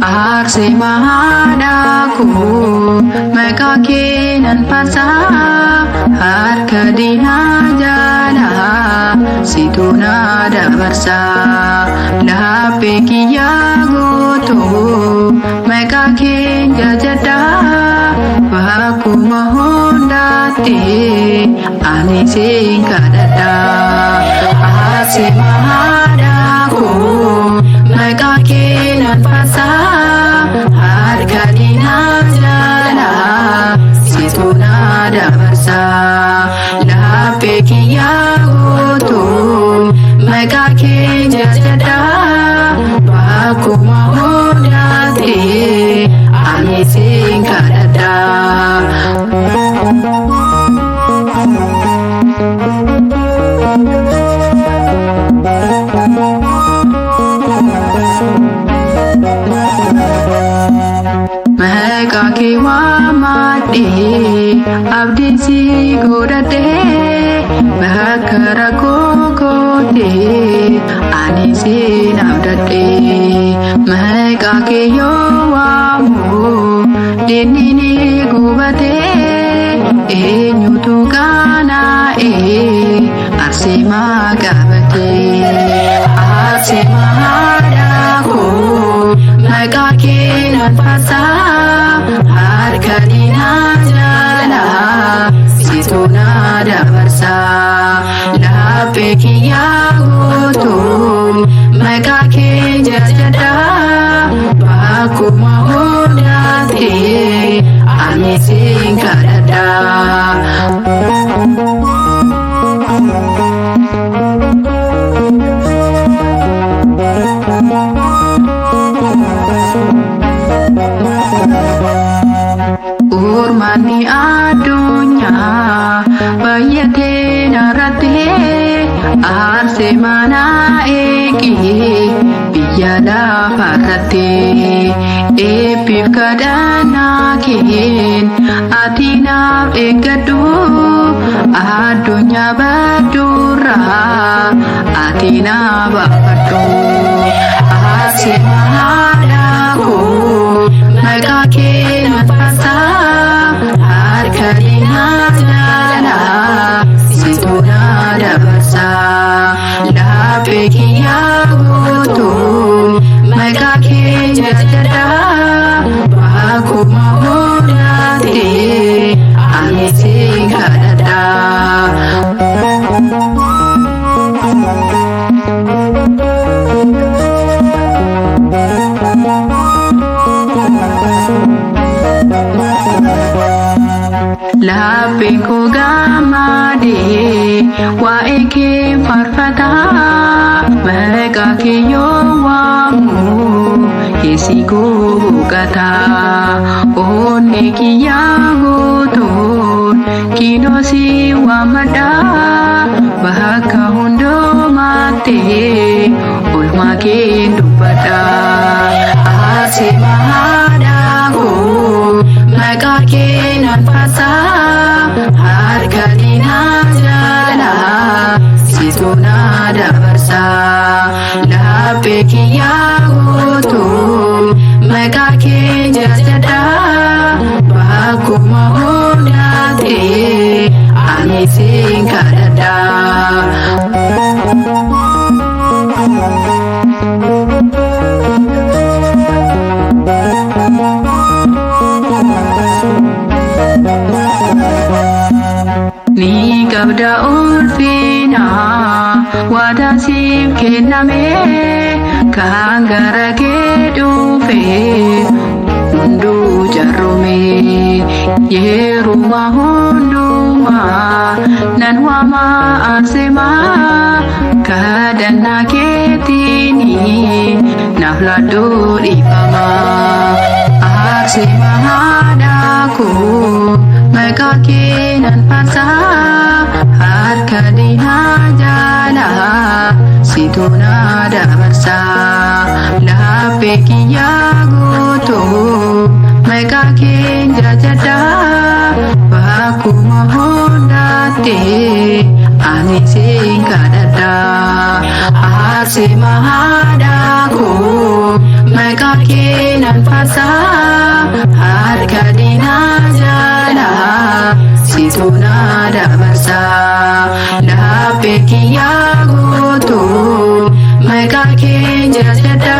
Arsee mahadaku maqaa kee nan faarsaa harka diinaa jala situ na dabarsaa laphee kiyyaa guutuu maqaa kee jajadha bakkuma hundaatti ani sin kadhadha. Arsee mahadaku maqaa kee nan faarsaa harka diinaa jala situ na dabarsaa laphee kiyyaa guutuu maqaa kee jajadha bakkuma hundaatti ani sin kadhadha. Maqaa kee waamadhee abdiin si godhadhee bakka rakkoo kootee ani sin abdadhee maqaa kee yoo waamu diinni ni gubatee eenyutu qaana'ee arsee qabatee. Arsee mahadaku maqaa kee nan faarsaa harka diinaa jala situ na dabarsaa laphee kiyyaa guutuu maqaa kee jajadha bakkuma hundaatti ani sin kadhadha. Urmaanni addunyaa baay'atee narratti arsee mana eegee biyya lafarratti eebbiif kadhannaa keen ati naaf eeggadhu addunyaa baddurraa ati naaf baafadhu. Arsee mahadaku maqaa kee nan faarsaa harka diinaa jala situ na dabarsaa laphee kiyyaa guutuu maqaa kee jajadha bakkuma hundaatti ani sin kadhadha. Lapheen koo gammadee waa'ee kee faarfata maqaa kee yoo waamu keessi koo boqata onnee kiyyaa guutuun kiinoo si waamadha bakka hundumaatti oolmaa kee dubbadha. Arsee mahadaku maqaa kee nan faarsaa harka diinaa jala situ na dabarsaa laphee kiyyaa guutuu maqaa kee jajadha bakkuma hundaatti ani sin kadhadha. Ni qabda ulfina waadaa siif kenname kan gara kee dhufe hunduu jarrume yeruma hundumaa nan waama arsee kadhannaa keetiini naaf ladduu dhiifama. Arsee mahadaku kiya goto mega kinja jada baku mahonda te ani singkadada ase mahada ko mega kinan pasa harga dinajala situna da basa da pekiya goto mega kinja jada